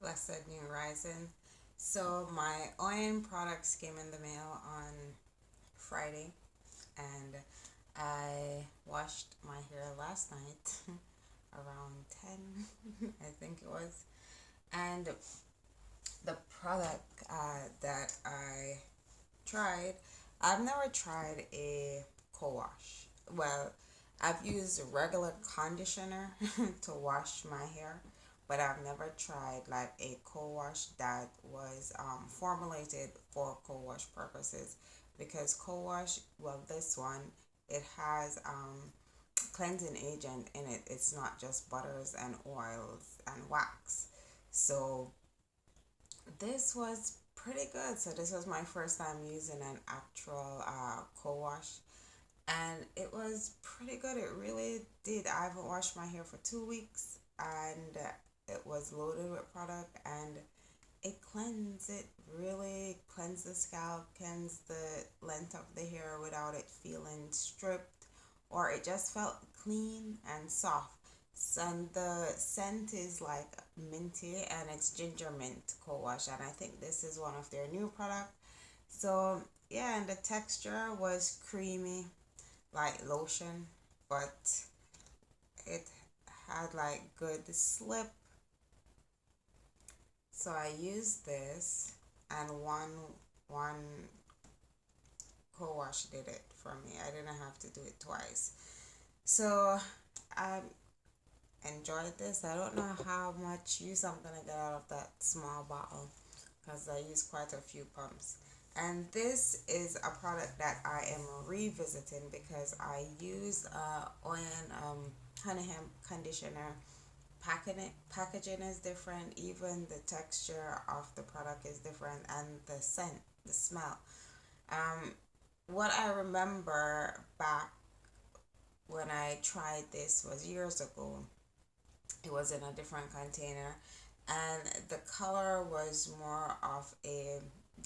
Blessed New Rising. So my Oyin products came in the mail on Friday, and I washed my hair last night around 10, I think it was. And the product that I tried, I've never tried a co-wash. Well, I've used regular conditioner to wash my hair, but I've never tried like a co-wash that was formulated for co-wash purposes. Because co-wash, well, this one, it has cleansing agent in it. It's not just butters and oils and wax. So this was pretty good. So this was my first time using an actual co-wash, and it was pretty good. It really did. I haven't washed my hair for 2 weeks, and it was loaded with product, and it cleansed it. Really cleansed the scalp, cleansed the length of the hair without it feeling stripped, or it just felt clean and soft. And the scent is like minty, and it's ginger mint co-wash, and I think this is one of their new products. So yeah, and the texture was creamy like lotion, but it had like good slip. So I used this, and one co-wash did it for me. I didn't have to do it twice. So I enjoyed this. I don't know how much use I'm gonna get out of that small bottle because I use quite a few pumps. And this is a product that I am revisiting because I use Oyin honey hemp conditioner. Packaging is different. Even the texture of the product is different, and the scent, the smell. Um, what I remember back when I tried this was years ago. It was in a different container, and the color was more of a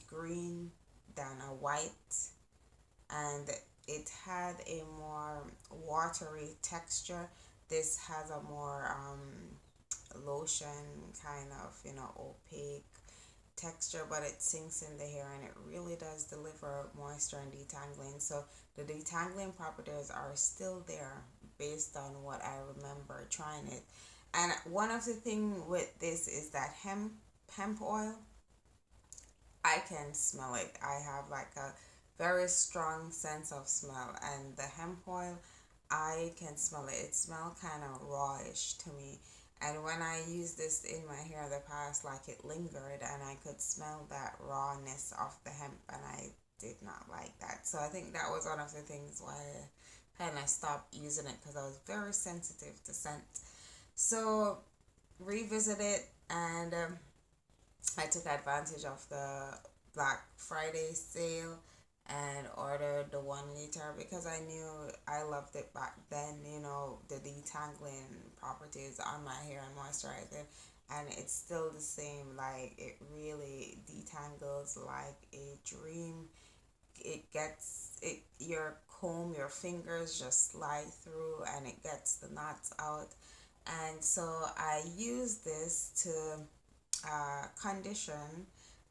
green than a white, and it had a more watery texture. This has a more lotion kind of, opaque texture, but it sinks in the hair, and it really does deliver moisture and detangling. So the detangling properties are still there based on what I remember trying it. And one of the thing with this is that hemp oil, I can smell it. I have like a very strong sense of smell, and the hemp oil, I can smell it. It smells kind of rawish to me. And when I used this in my hair in the past, like it lingered, and I could smell that rawness of the hemp, and I did not like that. So I think that was one of the things why I kind of stopped using it because I was very sensitive to scent. So revisit it, and I took advantage of the Black Friday sale and ordered the 1 liter because I knew I loved it back then, the detangling properties on my hair and moisturizer. And it's still the same, like it really detangles like a dream. It gets it your comb, your fingers just slide through, and it gets the knots out. And so I use this to condition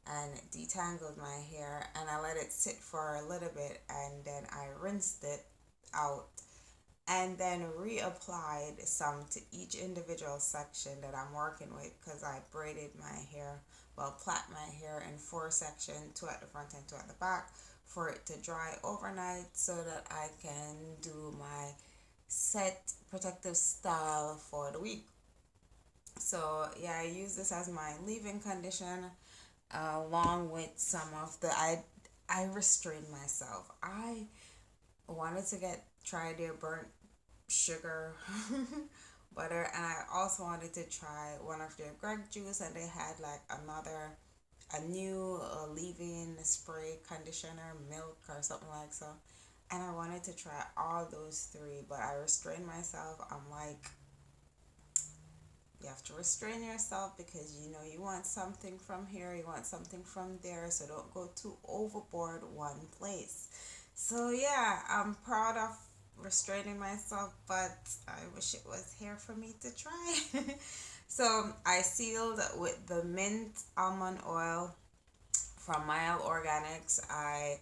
and detangled my hair, and I let it sit for a little bit, and then I rinsed it out, and then reapplied some to each individual section that I'm working with because I braided my hair, well, plait my hair in four sections, two at the front and two at the back, for it to dry overnight so that I can do my set protective style for the week. So yeah, I use this as my leave-in condition, along with some of the I restrained myself. I wanted to get try their burnt sugar butter, and I also wanted to try one of their Greg juice, and they had like a new leave-in spray conditioner, milk or something like so. And I wanted to try all those three, but I restrained myself. I'm like, you have to restrain yourself because you want something from here, you want something from there, so don't go too overboard one place. So yeah, I'm proud of restraining myself, but I wish it was here for me to try. So I sealed with the mint almond oil from Mielle Organics. I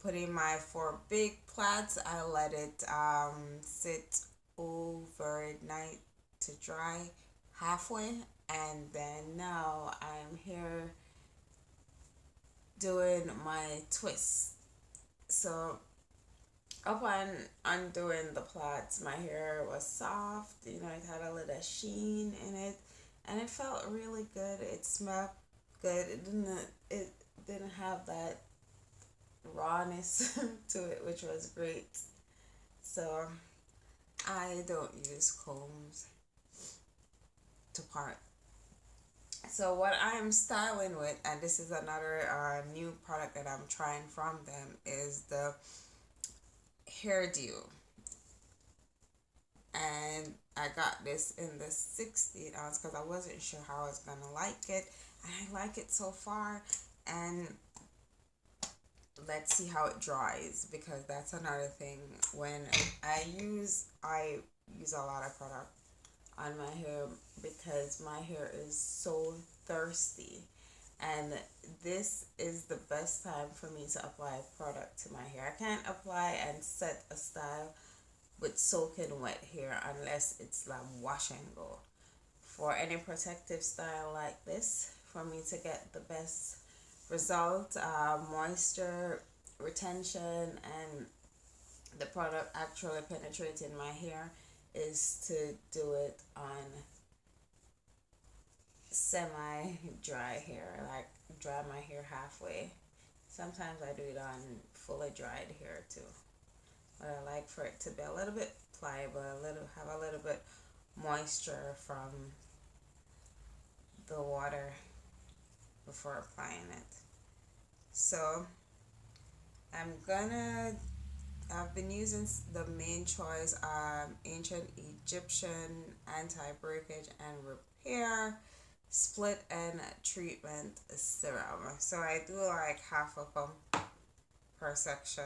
put in my 4 big plants. I let it sit overnight to dry halfway, and then now I'm here doing my twist. So upon undoing the plaits, my hair was soft. It had a little sheen in it, and it felt really good. It smelled good. It didn't have that rawness to it, which was great. So I don't use combs to part. So what I'm styling with, and this is another new product that I'm trying from them, is the hairdo. And I got this in the 16 ounce because I wasn't sure how I was gonna like it. And I like it so far. And let's see how it dries, because that's another thing. When I use a lot of product on my hair because my hair is so thirsty, and this is the best time for me to apply product to my hair. I can't apply and set a style with soaking wet hair unless it's like wash and go. For any protective style like this, for me to get the best result, moisture retention, and the product actually penetrating my hair, is to do it on semi dry hair, like dry my hair halfway. Sometimes I do it on fully dried hair too. But I like for it to be a little bit pliable, have a little bit moisture from the water before applying it. So I'm gonna I've been using the main choice, ancient Egyptian anti-breakage and repair split end treatment serum. So I do like half of them per section,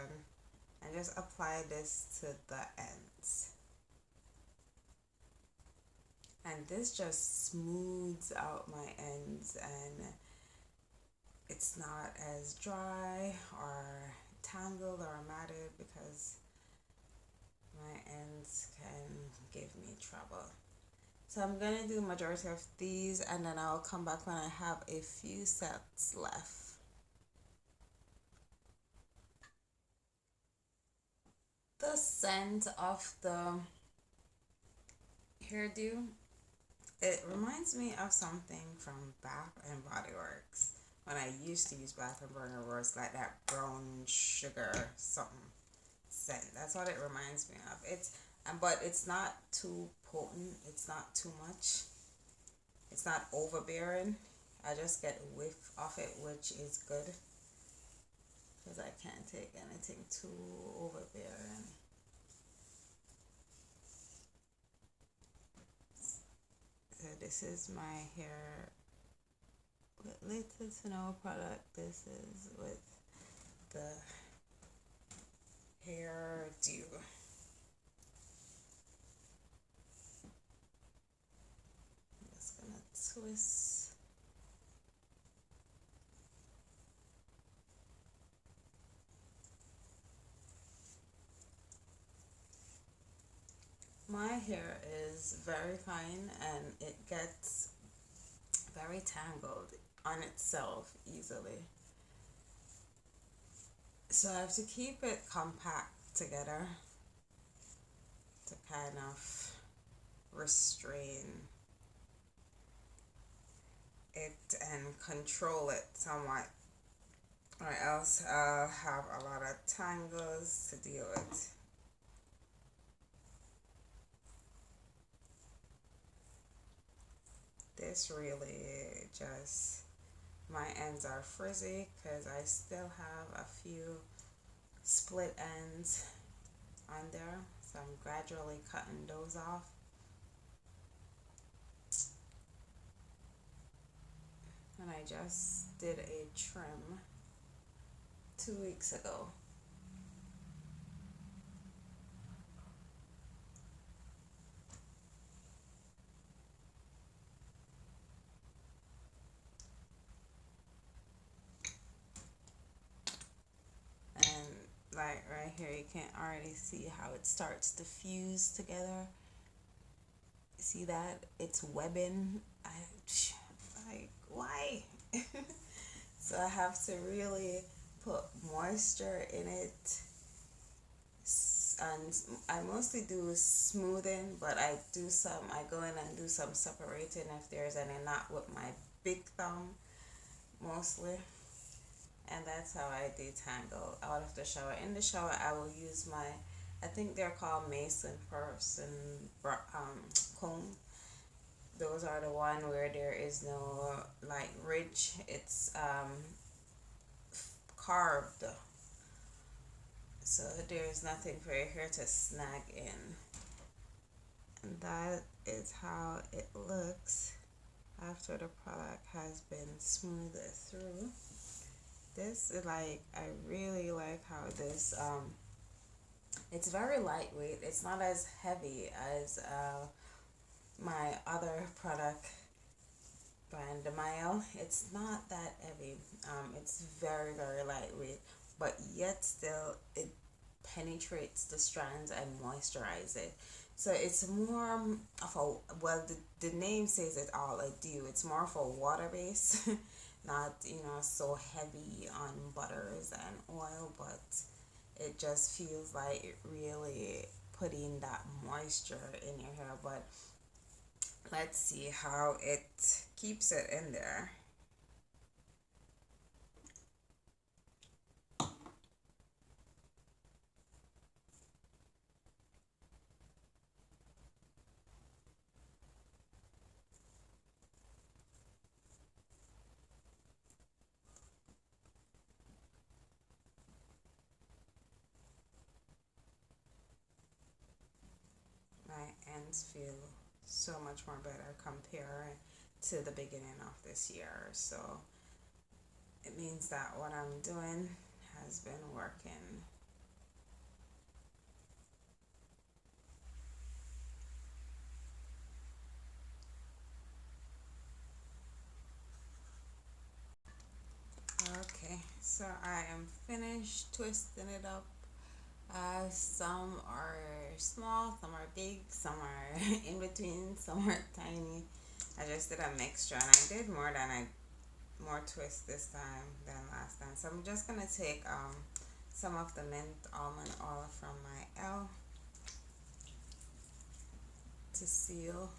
and just apply this to the ends. And this just smooths out my ends, and it's not as dry or tangled or matted, because my ends can give me trouble. So I'm gonna do majority of these, and then I'll come back when I have a few sets left. The scent of the hairdo, it reminds me of something from Bath and Body Works. When I used to use Bath and Body Works, like that brown sugar something scent. That's what it reminds me of. But it's not too potent. It's not too much. It's not overbearing. I just get a whiff of it, which is good, because I can't take anything too overbearing. So this is my hair with Little to No product. This is with the hairdo. I'm just gonna twist. My hair is very fine, and it gets very tangled on itself easily. So I have to keep it compact together to kind of restrain it and control it somewhat, or else I'll have a lot of tangles to deal with. This really just, my ends are frizzy because I still have a few split ends on there, so I'm gradually cutting those off. And I just did a trim 2 weeks ago. like right here, you can already see how it starts to fuse together. See that? It's webbing. Like, why? So I have to really put moisture in it. And I mostly do smoothing, but I go in and do some separating if there's any knot with my big thumb mostly. And that's how I detangle out of the shower. In the shower, I will use my, I think they're called Mason Person comb. Those are the one where there is no like ridge. It's carved, so there's nothing for your hair to snag in. And that is how it looks after the product has been smoothed through. This is like, I really like how this it's very lightweight. It's not as heavy as my other product brand, the Mielle. It's not that heavy. It's very lightweight, but yet still it penetrates the strands and moisturize it. So it's more of a, well, the name says it all, a dew. It's more of a water base, not, so heavy on butters and oil, but it just feels like it really putting that moisture in your hair. But let's see how it keeps it in there. My ends feel so much more better compared to the beginning of this year. So it means that what I'm doing has been working. Okay, so I am finished twisting it up. Some are small, some are big, some are in between, some are tiny. I just did a mixture, and I did more twists this time than last time. So I'm just gonna take some of the mint almond oil from my Mielle to seal.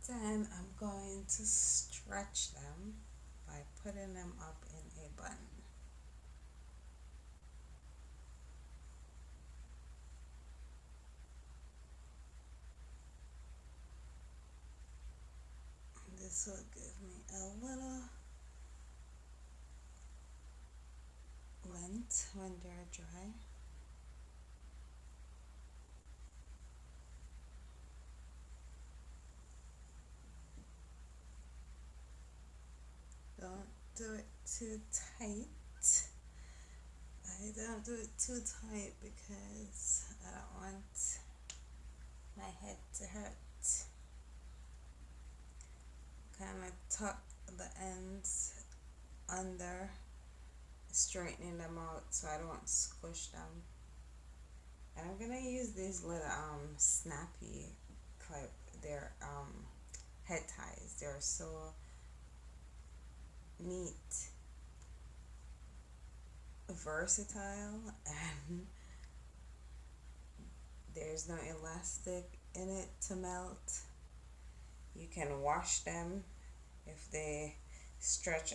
Then I'm going to stretch them by putting them up in a bun. This will give me a little length when they're dry. Don't do it too tight. I don't do it too tight because I don't want my head to hurt. Kind of tuck the ends under, straightening them out so I don't squish them. And I'm gonna use these little Snappee clip. They're head ties. They're so neat, versatile, and there's no elastic in it to melt. You can wash them if they stretch